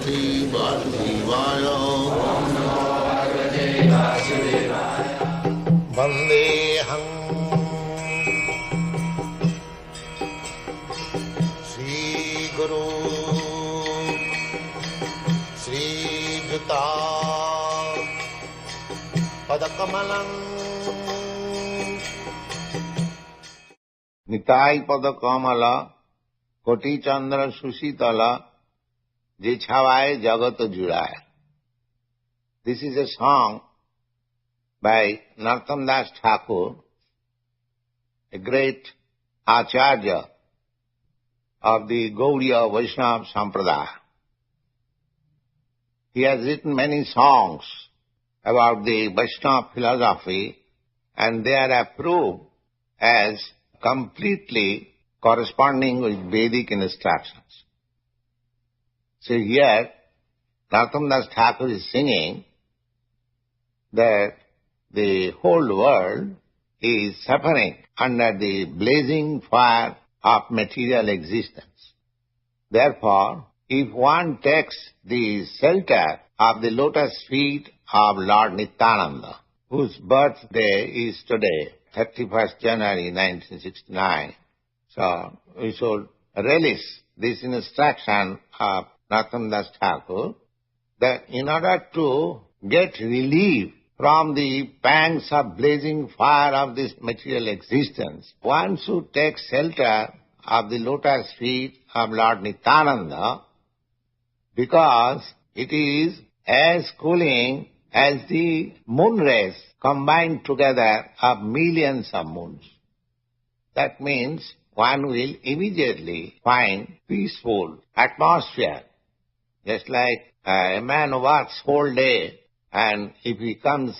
Bhagavate Vasudevaya. Vandeham Sri Guru Sri Juta Pada Kamalam Nitâi Pada Kamala Koti Chandra Susitala Je Chhavaye Jagat Juraya. This is a song by Narottam Das Thakur, a great Acharya of the Gaudiya Vaishnava Sampradaya. He has written many songs about the Vaishnava philosophy, and they are approved as completely corresponding with Vedic instructions. So here, Narottam Das Thakur is singing that the whole world is suffering under the blazing fire of material existence. Therefore, if one takes the shelter of the lotus feet of Lord Nityananda, whose birthday is today, 31st January 1969, so we should relish this instruction of Narottam Das Thakur that in order to get relief from the pangs of blazing fire of this material existence, one should take shelter of the lotus feet of Lord Nityananda, because it is as cooling as the moon rays combined together of millions of moons. That means one will immediately find peaceful atmosphere. Just like a man works whole day, and if he comes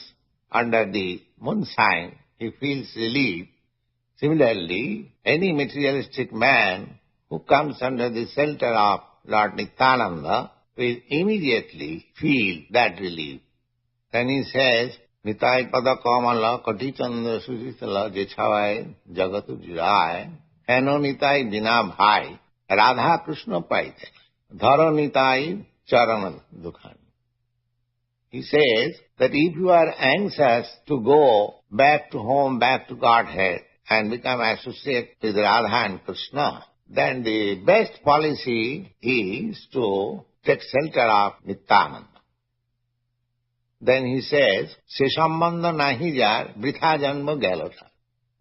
under the moonshine, he feels relief. Similarly, any materialistic man who comes under the shelter of Lord Nityananda will immediately feel that relief. Then he says, Nitâi Pada Kamala Koti Chandra Susitala Je Chhavaye Jagatu Juraya Heno Nitâi Dina Bhai Radha Krishna Paite Dharo Nitâi Charana Dukhan. He says that if you are anxious to go back to home, back to Godhead, and become associated with Radha and Krishna, then the best policy is to take shelter of Nityananda. Then he says, Se sambandha nahi jar vritha janma galota.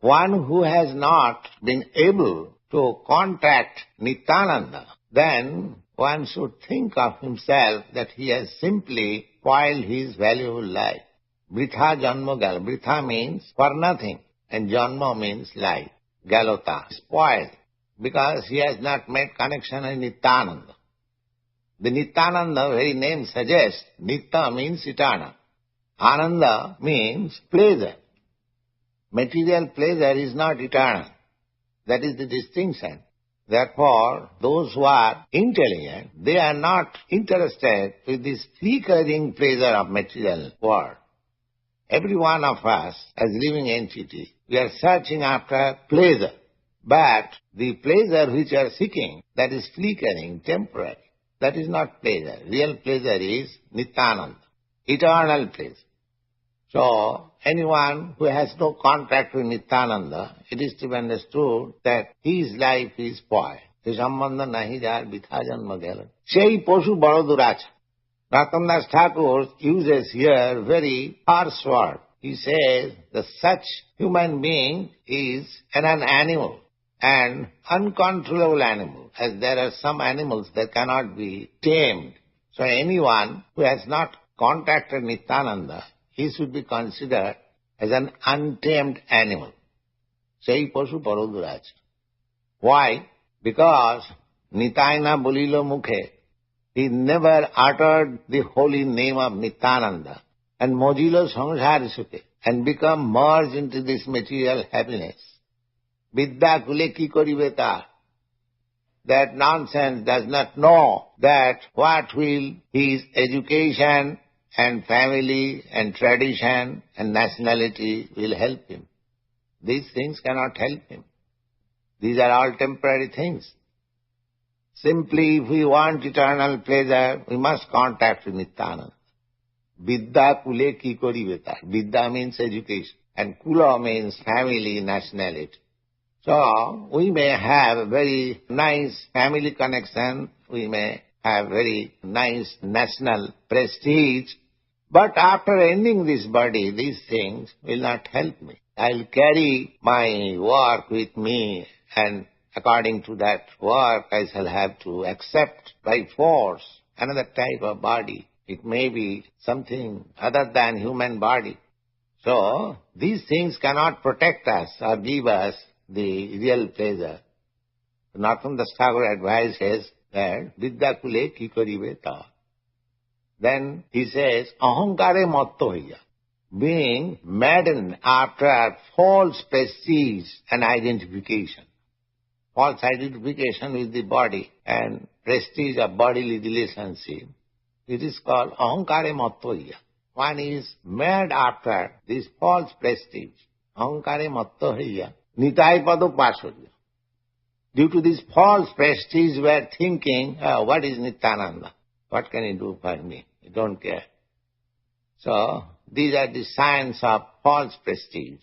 One who has not been able to contact Nityananda, then one should think of himself that he has simply spoiled his valuable life. Vritha janma galota. Vritha means for nothing, and janma means life. Galota, spoiled, because he has not made connection with Nityananda. The Nityananda very name suggests, Nitya means eternal. Ananda means pleasure. Material pleasure is not eternal. That is the distinction. Therefore, those who are intelligent, they are not interested with this flickering pleasure of material world. Every one of us, as living entity, we are searching after pleasure. But the pleasure which you are seeking, that is flickering, temporary. That is not pleasure. Real pleasure is Nityananda, eternal pleasure. So, anyone who has no contact with Nityananda, it is to be understood that his life is spoiled. Se sambandha nahi jar vitha janma gala. Sei poshu bado duracha. Narottam Das Thakur uses here very harsh word. He says that such human being is an animal, an uncontrollable animal, as there are some animals that cannot be tamed. So anyone who has not contacted Nityananda, he should be considered as an untamed animal. Sei pashu paroduracha. Why? Because Nitayana bolilo mukhe. He never uttered the holy name of Nityananda and mojilo samsara sukhe and become merged into this material happiness. Vidya kule ki koribe ta. That nonsense does not know that what will his education and family and tradition and nationality will help him. These things cannot help him. These are all temporary things. Simply, if we want eternal pleasure, we must contact with Nityananda. Vidya kule ki koribe tar. Vidya means education, and kula means family, nationality. So, we may have a very nice family connection, we may have very nice national prestige, but after ending this body, these things will not help me. I'll carry my work with me, and according to that work, I shall have to accept by force another type of body. It may be something other than human body. So, these things cannot protect us or give us the real pleasure. Narottam Das Thakur advises that Vidya kule ki karibe ta. Then he says, ahankare matto hoya. Being maddened after false prestige and identification. False identification with the body and prestige of bodily relationship. It is called ahankare matto hoya. One is mad after this false prestige. Ahankare matto hoya. Nitai pado pasurya. Due to this false prestige, we are thinking, what is Nityananda? What can he do for me? I don't care. So, these are the signs of false prestige.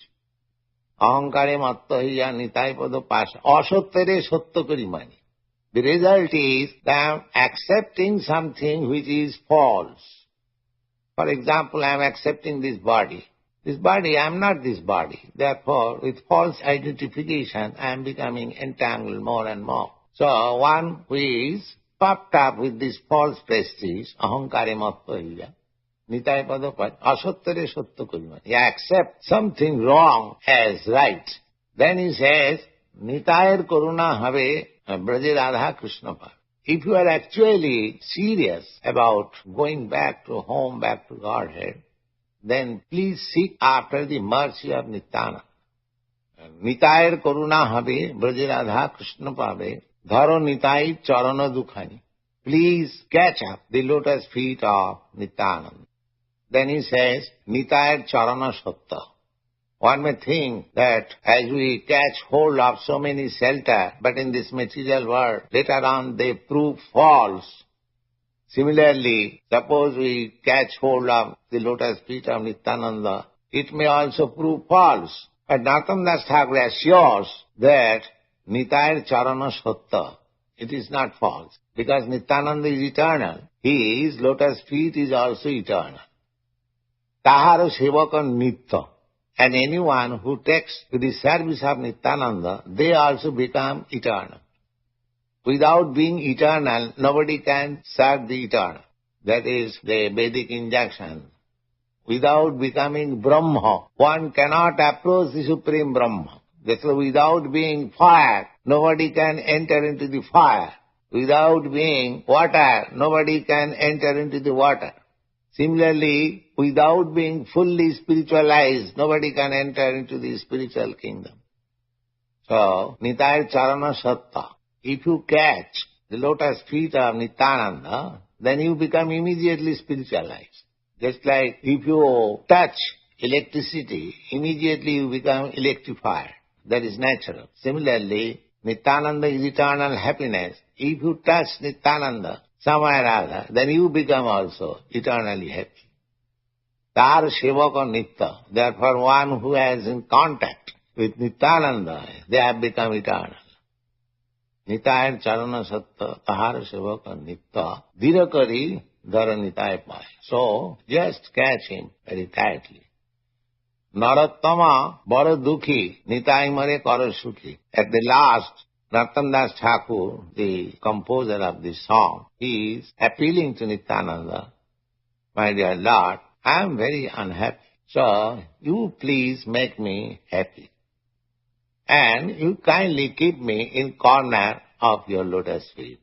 Ahankare matto hiya nitai pado pasya. Asottere sotto kari mani. The result is that I am accepting something which is false. For example, I am accepting this body. This body, I am not this body. Therefore, with false identification, I am becoming entangled more and more. So, one who is puffed up with this false prestige, ahankare matto hiya, nitai pado pasya, asottere sotto kari mani. He accepts something wrong as right. Then he says, nitayar karuna have braje radha krishna par. If you are actually serious about going back to home, back to Godhead, then please seek after the mercy of Nityananda. Nitayar karuna have braje radha krishna pave dharo nitai charana dukhani. Please catch up the lotus feet of Nityananda. Then he says, nitayar charana satta. One may think that as we catch hold of so many shelter, but in this material world, later on they prove false. Similarly, suppose we catch hold of the lotus feet of Nityananda, it may also prove false. But Narottam Das Thakur assures that Nitayar Charana Satta, it is not false. Because Nityananda is eternal. His lotus feet is also eternal. Tahara Sevaka Nitya. And anyone who takes to the service of Nityananda, they also become eternal. Without being eternal, nobody can serve the eternal. That is the Vedic injunction. Without becoming Brahma, one cannot approach the Supreme Brahma. Therefore, without being fire, nobody can enter into the fire. Without being water, nobody can enter into the water. Similarly, without being fully spiritualized, nobody can enter into the spiritual kingdom. So, Nitayar Charana Satta. If you catch the lotus feet of Nityananda, then you become immediately spiritualized. Just like if you touch electricity, immediately you become electrified. That is natural. Similarly, Nityananda is eternal happiness. If you touch Nityananda somewhere or other, then you become also eternally happy. Tar Sevaka Nitya. Therefore, one who has in contact with Nityananda, they have become eternal. Nitayar Charana Satta, Tahara Sevaka Nitya, Dhirakari Dhara Nitai Pai. So, just catch him very tightly. Narottama Bara Dukhi, Nitai Mare Kara Sukhi. At the last, Narottam Das Thakur, the composer of this song, he is appealing to Nityananda, my dear Lord, I am very unhappy. So, you please make me happy. And you kindly keep me in corner of your lotus feet.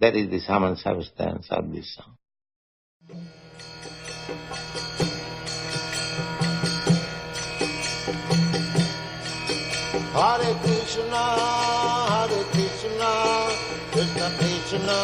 That is the sum and substance of this song. Hare Krishna, Krishna Krishna,